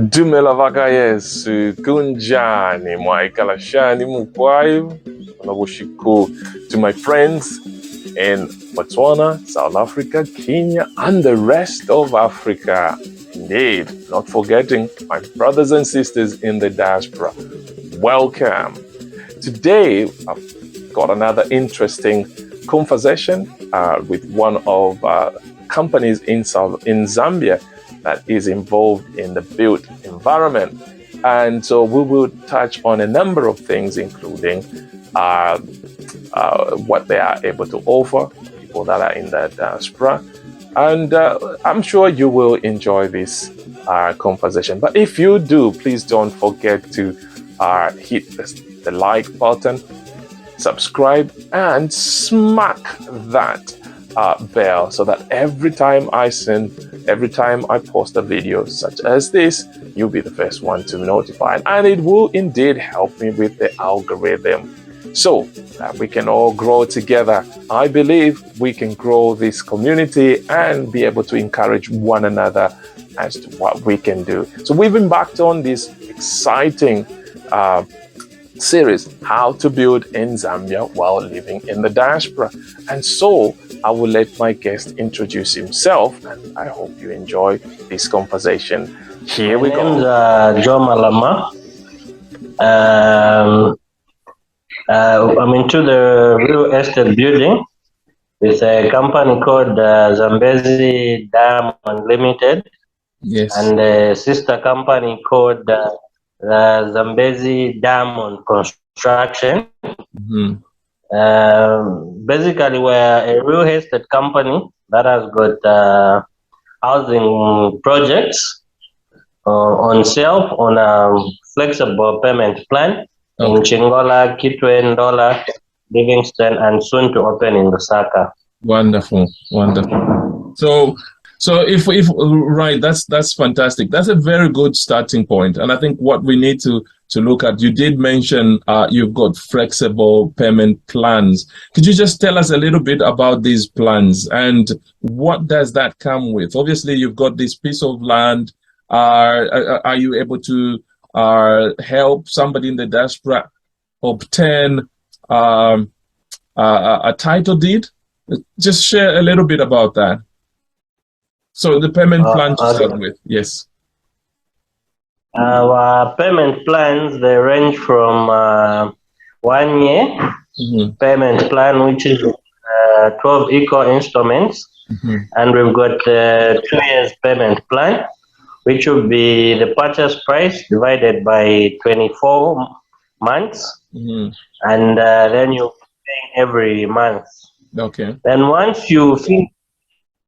Dumela Vakayesu, Kunjani, Mwaikalashani, Mukwayu, Onabushiko, to my friends in Botswana, South Africa, Kenya, and the rest of Africa. Indeed, not forgetting my brothers and sisters in the diaspora. Welcome. Today, I've got another interesting conversation with one of companies in Zambia that is involved in the built environment. And so we will touch on a number of things, including what they are able to offer, people that are in the diaspora. And I'm sure you will enjoy this conversation. But if you do, please don't forget to hit the like button, subscribe, and smack that bell so that every time I post a video such as this, you'll be the first one to be notified. And it will indeed help me with the algorithm so that we can all grow together. I believe we can grow this community and be able to encourage one another as to what we can do. So we've embarked on this exciting series, How to Build in Zambia While Living in the Diaspora. And so I will let my guest introduce himself, and I hope you enjoy this conversation. Here we go. My name is Malama. I'm into the real estate building with a company called Zambezi Diamond Limited. Yes. And a sister company called Zambezi Diamond Construction. Mm-hmm. Basically, we're a real estate company that has got housing projects on sale on a flexible payment plan in Chingola, Kitwe, Ndola, Livingston, and soon to open in Lusaka. Wonderful. So if right, that's fantastic. That's a very good starting point. And I think what we need to look at, you did mention you've got flexible payment plans. Could you just tell us a little bit about these plans and what does that come with? Obviously, you've got this piece of land. Are you able to help somebody in the diaspora obtain a title deed? Just share a little bit about that. So the payment plan to start with, yes. Our payment plans, they range from 1 year payment plan, which is 12 equal installments. And we've got 2 years payment plan, which will be the purchase price divided by 24 months. And then you're paying every month. Okay. Then once you finish,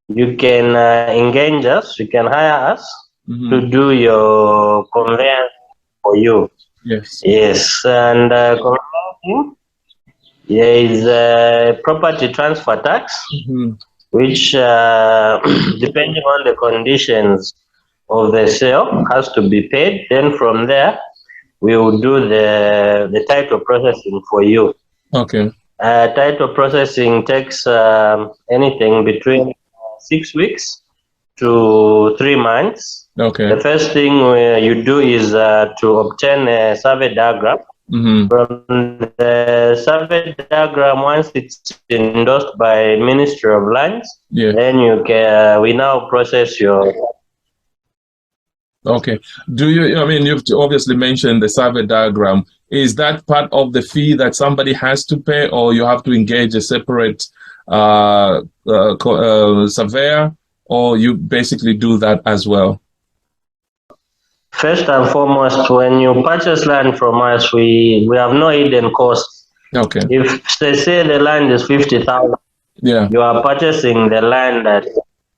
you can engage us, you can hire us to do your conveyance for you. Yes. Yes, and conveyancing is property transfer tax, which depending on the conditions of the sale has to be paid. Then from there, we will do the title processing for you. Okay. Title processing takes anything between 6 weeks to 3 months. Okay. The first thing you do is to obtain a survey diagram. From the survey diagram, once it's endorsed by Ministry of Lands, then you can we now process your. Okay. You've obviously mentioned the survey diagram. Is that part of the fee that somebody has to pay, or you have to engage a separate surveyor, or you basically do that as well? First and foremost, when you purchase land from us, we have no hidden costs. Okay. If they say the land is 50,000, you are purchasing the land at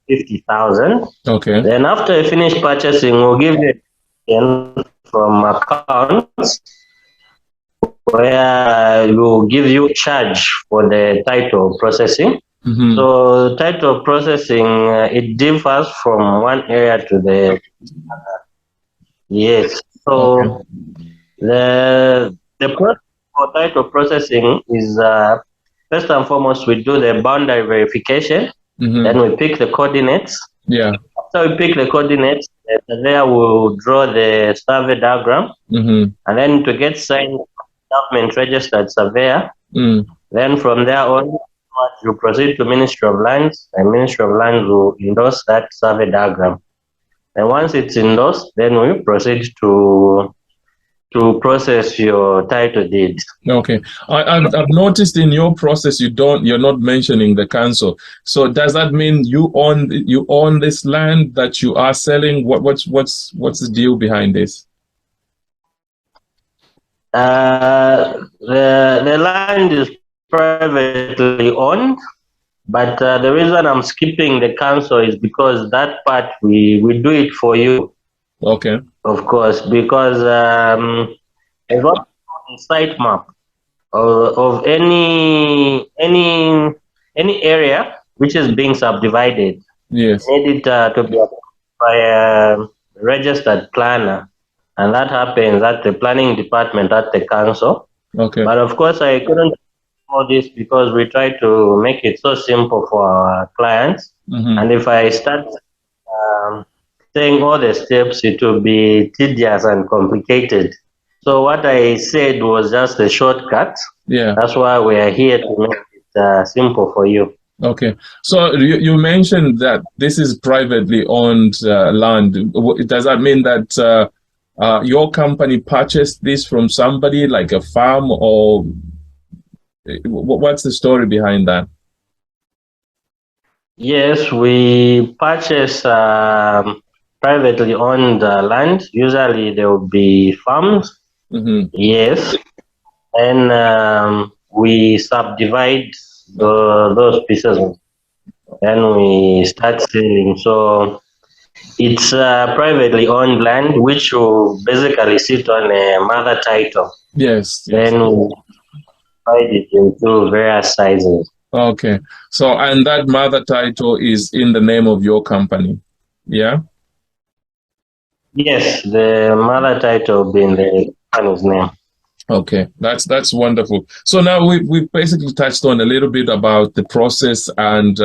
50,000. Okay. Then after you finish purchasing, we'll give you from accounts where we'll give you charge for the title processing. So title processing, it differs from one area to the other. Yes. So the process for title processing is first and foremost we do the boundary verification. Then we pick the coordinates. Yeah. after we pick the coordinates, the surveyor will draw the survey diagram, and then to get signed government registered surveyor. Then from there on, you proceed to Ministry of Lands, and Ministry of Lands will endorse that survey diagram. And once it's endorsed, then we proceed to process your title deed. Okay, I've noticed in your process you're not mentioning the council. So does that mean you own this land that you are selling? What's the deal behind this? The land is privately owned, but the reason I'm skipping the council is because that part we do it for you. Okay. Of course, because there's a site map of any area which is being subdivided. Yes. You need it to be by a registered planner, and that happens at the planning department at the council. Okay. But of course, I couldn't do all this because we try to make it so simple for our clients. And if I start saying all the steps, it will be tedious and complicated. So what I said was just a shortcut. Yeah. That's why we are here to make it simple for you. Okay. So you mentioned that this is privately owned land. Does that mean that your company purchased this from somebody, like a farm, or what's the story behind that? Yes, we purchase privately owned land. Usually there will be farms. Yes. And we subdivide those pieces and we start selling. So it's privately owned land which will basically sit on a mother title. Yes. Then we divide it into various sizes. Okay. So, and that mother title is in the name of your company, yeah? Yes, the mother title will be in the company's name. Okay, that's wonderful. So now we've basically touched on a little bit about the process, and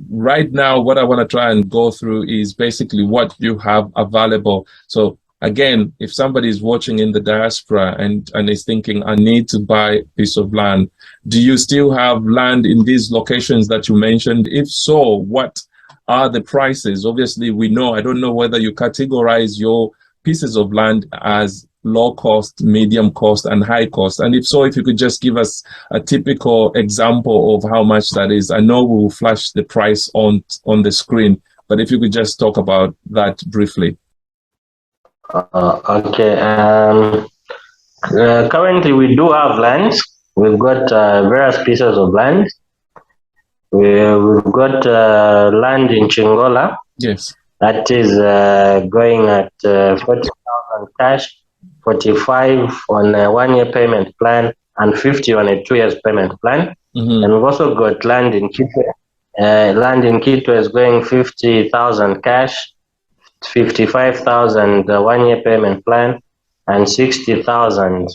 right now what I want to try and go through is basically what you have available. So again, if somebody is watching in the diaspora and is thinking, I need to buy a piece of land, do you still have land in these locations that you mentioned? If so, what are the prices? Obviously, we know, I don't know whether you categorize your pieces of land as low cost, medium cost, and high cost. And if so, if you could just give us a typical example of how much that is. I know we will flash the price on the screen, but if you could just talk about that briefly. Okay. Currently, we do have land. We've got various pieces of land. We've got land in Chingola. Yes. That is going at 40,000 cash, 45 on a 1-year payment plan, and 50 on a 2 years payment plan. And we've also got land in Kitwe. Land in Kitwe is going 50,000 cash, 55,000 1-year payment plan, and 60,000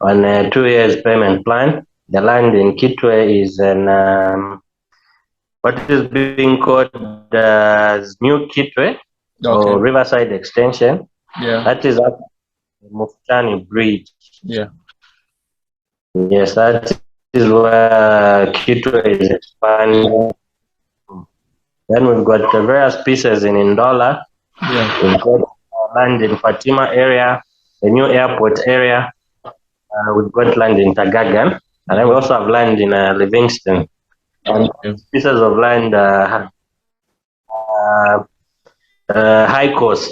on a 2 years payment plan. The land in Kitwe is an what is being called as New Kitwe, or Riverside Extension. Yeah. That is at the Mufutani Bridge. Yeah. Yes, that is where Kitwe is expanding. Then we've got the various pieces in Ndola. Yeah. We've got land in Fatima area, the new airport area. We've got land in Tagagan. And then we also have land in Livingston. And pieces of land high cost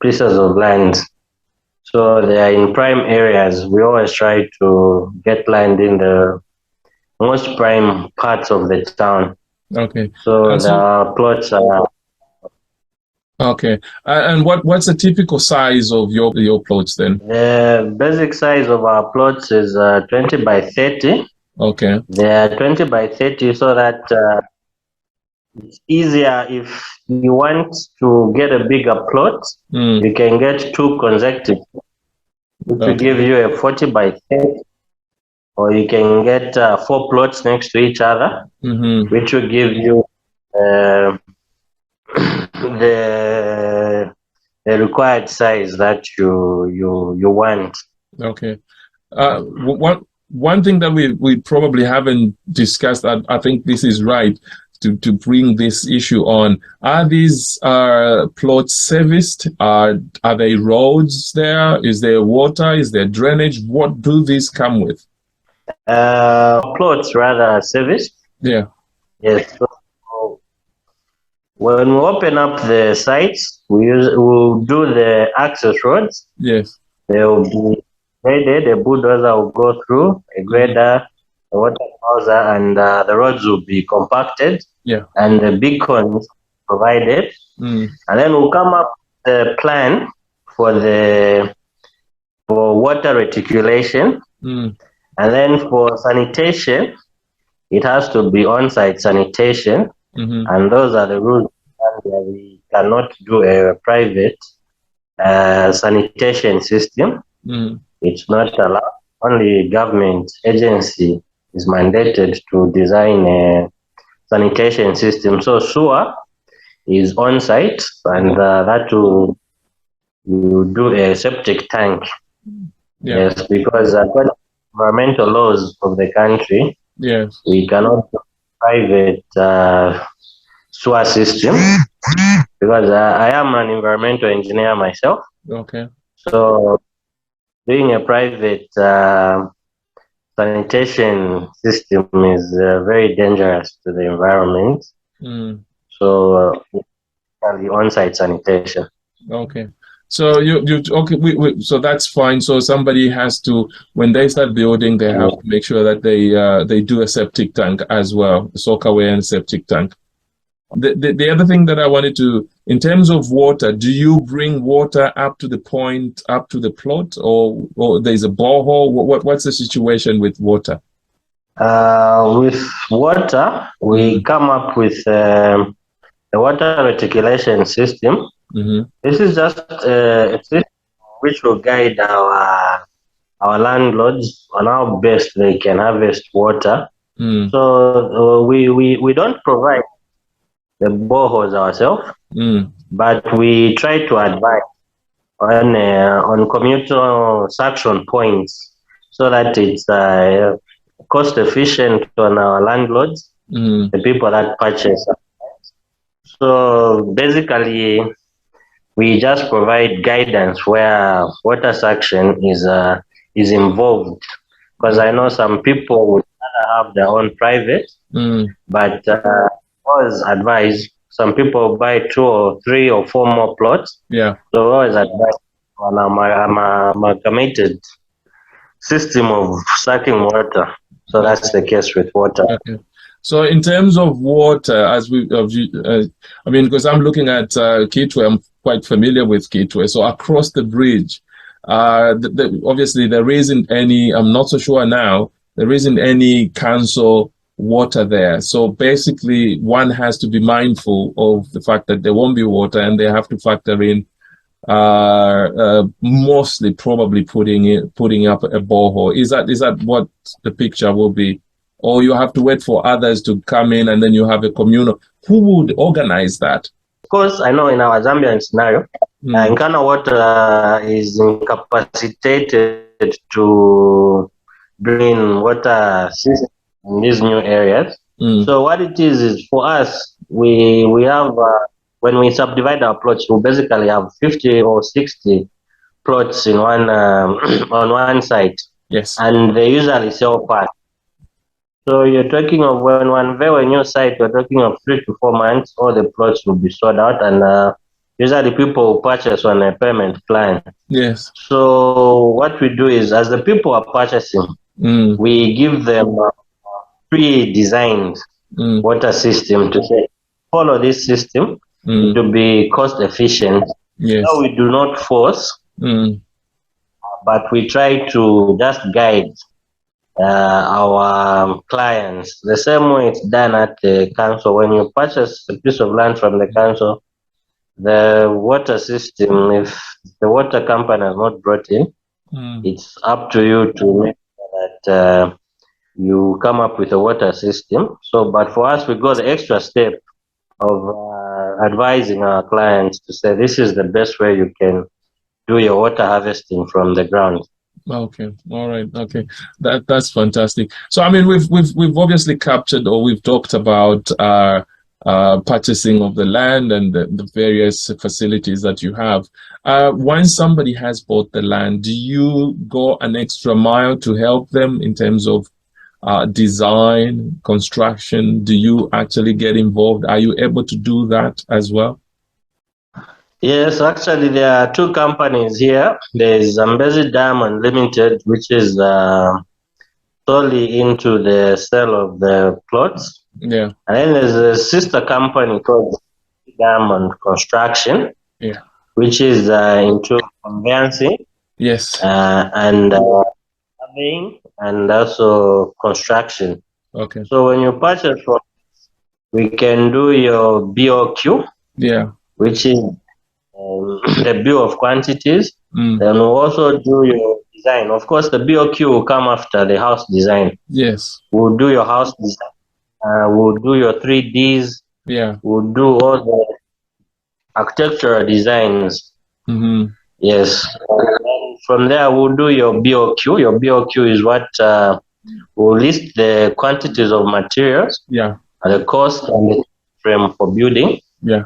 pieces of land. So they are in prime areas. We always try to get land in the most prime parts of the town. Okay. So the plots are. Okay. And what's the typical size of your plots then? The basic size of our plots is 20 by 30. Okay. They are 20 by 30 so that it's easier if you want to get a bigger plot. You can get 2 consecutive, which will give you a 40 by 30, or you can get 4 plots next to each other, which will give you the required size that you want. Okay. One thing that we probably haven't discussed, I think this is right to bring this issue on. Are these plots serviced? Are there roads there? Is there water? Is there drainage? What do these come with? Plots rather serviced. Yeah. Yes. So when we open up the sites, we'll do the access roads. Yes. They will be graded. A bulldozer will go through, a grader, a water hauser, and the roads will be compacted. Yeah. And the beacons provided. And then we'll come up with a plan for water reticulation. And then for sanitation, it has to be on-site sanitation. And those are the rules where we cannot do a private sanitation system. It's not allowed. Only government agency is mandated to design a sanitation system. So sewer is on-site, and that will you do a septic tank. Yeah. Yes, because according to environmental laws of the country, yes, we cannot do private sewer system because I am an environmental engineer myself. Okay. So doing a private sanitation system is very dangerous to the environment. So the on-site sanitation. Okay. So you okay? So that's fine. So somebody has to, when they start building, they have to make sure that they do a septic tank as well, soakaway and septic tank. The other thing that I wanted to, in terms of water, do you bring water up to the point, up to the plot, or there's a borehole? What's the situation with water? With water, we come up with the water reticulation system. This is just a system which will guide our landlords on how best they can harvest water. So we don't provide the boreholes ourselves, but we try to advise on commuter suction points so that it's cost efficient on our landlords, the people that purchase. So basically, we just provide guidance where water suction is involved, because I know some people would rather have their own private, but always advise some people buy 2 or 3 or 4 more plots. Yeah. So always advise on an amalgamated system of sucking water. So that's the case with water. Okay. So in terms of water, I mean, because I'm looking at Kitwe, I'm quite familiar with Kitwe. So across the bridge, obviously there isn't any, I'm not so sure now, there isn't any council water there. So basically one has to be mindful of the fact that there won't be water, and they have to factor in mostly probably putting up a borehole. Is that what the picture will be? Or you have to wait for others to come in and then you have a communal? Who would organize that? Of course, I know in our Zambian scenario, Nkana Water is incapacitated to bring water system in these new areas. So what it is for us, we have, when we subdivide our plots, we basically have 50 or 60 plots in one on one site. Yes. And they usually sell fast. So you're talking of when one very new site, you're talking of 3 to 4 months, all the plots will be sold out, and usually people will purchase on a payment plan. Yes. So what we do is, as the people are purchasing, we give them a pre-designed water system to say, follow this system to be cost efficient. Yes. So we do not force, but we try to just guide our clients the same way it's done at the council. When you purchase a piece of land from the council, the water system, if the water company has not brought in, it's up to you to make sure that you come up with a water system. So, but for us, we go the extra step of advising our clients to say this is the best way you can do your water harvesting from the ground. Okay. All right. Okay. That's fantastic. So I mean, we've obviously captured, or we've talked about purchasing of the land and the various facilities that you have. Once somebody has bought the land, do you go an extra mile to help them in terms of design, construction? Do you actually get involved? Are you able to do that as well? Yes, actually, there are two companies here. There is Zambezi Diamond Limited, which is solely into the sale of the plots. Yeah. And then there's a sister company called Diamond Construction, Yeah. which is into conveyancing, Yes. and surveying, and also construction. Okay. So when you purchase from, we can do your BOQ, Yeah. which is the bill of quantities. Mm. Then we'll also do your design. Of course, the BOQ will come after the house design. Yes. We'll do your house design. We'll do your 3Ds. Yeah. We'll do all the architectural designs. Mm-hmm. Yes. And from there, we'll do your BOQ. Your BOQ is what will list the quantities of materials, Yeah. the cost, and the frame for building. Yeah.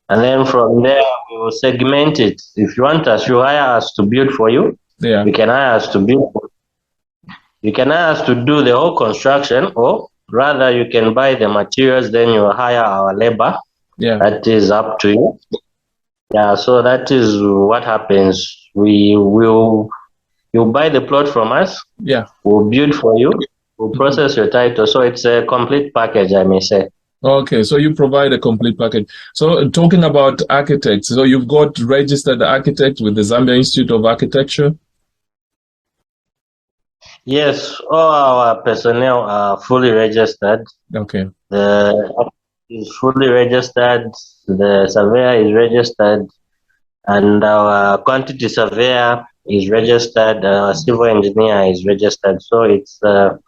And then from there, we will segment it. If you want us, you hire us to build for you. Yeah. You can hire us to build. You can hire us to do the whole construction, or rather, you can buy the materials, then you hire our labor. Yeah. That is up to you. Yeah, so that is what happens. You buy the plot from us. Yeah. We'll build for you. We'll process your title. So it's a complete package, I may say. Okay, so you provide a complete package. So talking about architects, so you've got registered architect with the Zambia Institute of Architecture? Yes, all our personnel are fully registered. Okay. The architect is fully registered. The surveyor is registered, and our quantity surveyor is registered. Our civil engineer is registered. So it's a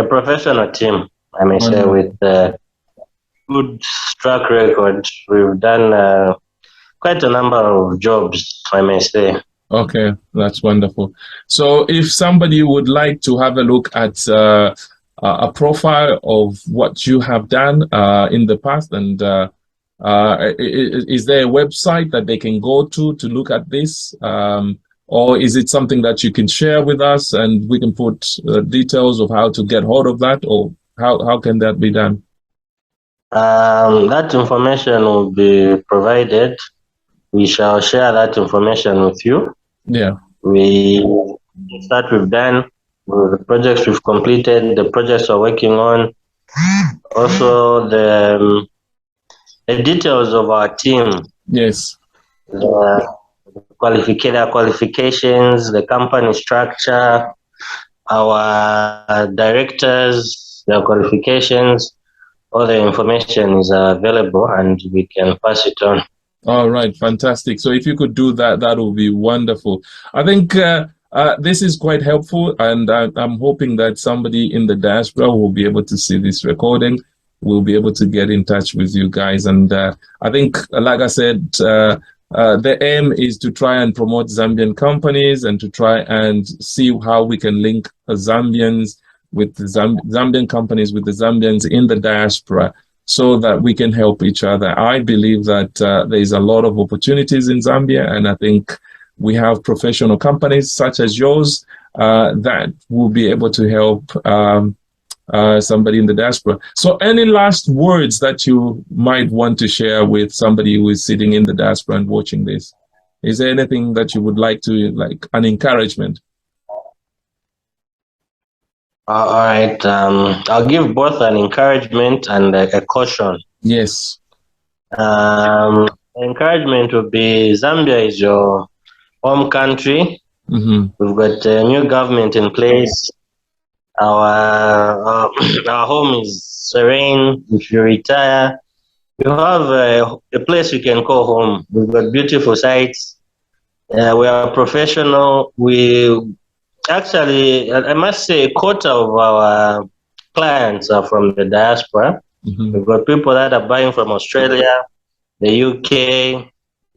professional team, I may say, with good track record. We've done quite a number of jobs, I may say. Okay, that's wonderful. So if somebody would like to have a look at a profile of what you have done in the past, and is there a website that they can go to look at this? Or is it something that you can share with us and we can put details of how to get hold of that, or how can that be done? That information will be provided. We shall share that information with you. Yeah. We start we've done, the projects we've completed, the projects we're working on, also the details of our team. Yes. The qualifications, the company structure, our directors, their qualifications, all the information is available and we can pass it on. All right, fantastic. So if you could do that, that would be wonderful. I think this is quite helpful, and I'm hoping that somebody in the diaspora will be able to see this recording, will be able to get in touch with you guys. And I think, like I said, the aim is to try and promote Zambian companies and to try and see how we can link Zambians with the Zambian companies with the Zambians in the diaspora, so that we can help each other. I believe that there is a lot of opportunities in Zambia, and I think we have professional companies such as yours that will be able to help somebody in the diaspora. So any last words that you might want to share with somebody who is sitting in the diaspora and watching this? Is there anything that you would like to, like an encouragement? All right. I'll give both an encouragement and a caution. Yes. Encouragement would be Zambia is your home country. Mm-hmm. We've got a new government in place. Our home is serene. If you retire, you have a place you can call home. We've got beautiful sites. We are professional. Actually, I must say, a quarter of our clients are from the diaspora. Mm-hmm. We've got people that are buying from Australia, the UK,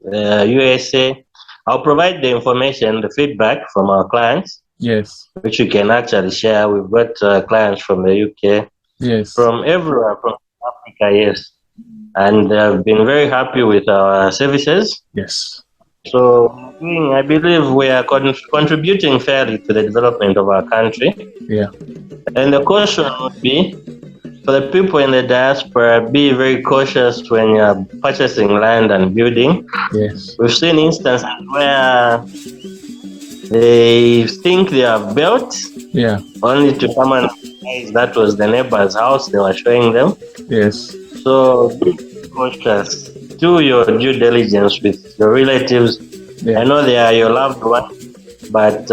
the USA. I'll provide the information, the feedback from our clients, Yes. which we can actually share. We've got clients from the UK, Yes. from everywhere, from Africa, yes. And they've been very happy with our services. Yes. So I believe we are contributing fairly to the development of our country. Yeah. And the caution would be, for the people in the diaspora, be very cautious when you're purchasing land and building. Yes. We've seen instances where they think they have built, only to come and realize that was the neighbor's house they were showing them. Yes. So be cautious. Do your due diligence with your relatives. I know they are your loved ones, but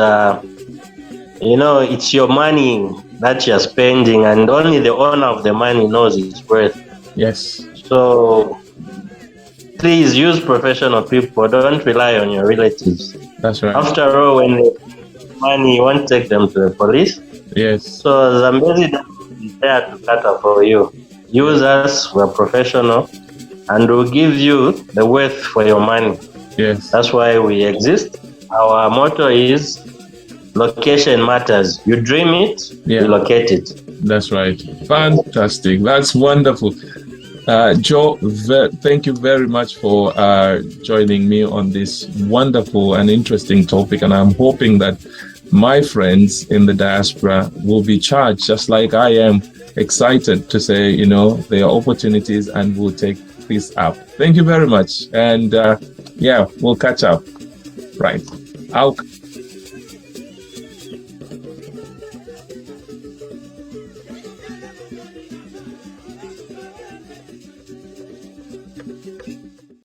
it's your money that you're spending, and only the owner of the money knows its worth. Yes. So please use professional people. Don't rely on your relatives. That's right. After all, when they get money, you won't take them to the police. Yes. So Zambezi Diamond is there to cater for you. Use us, we're professional, and we'll give you the worth for your money. Yes. That's why we exist. Our motto is location matters. You dream it, you locate it. That's right. Fantastic. That's wonderful. Joe, thank you very much for joining me on this wonderful and interesting topic. And I'm hoping that my friends in the diaspora will be charged, just like I am excited to say, there are opportunities, and we'll take this up. Thank you very much. And we'll catch up. Right.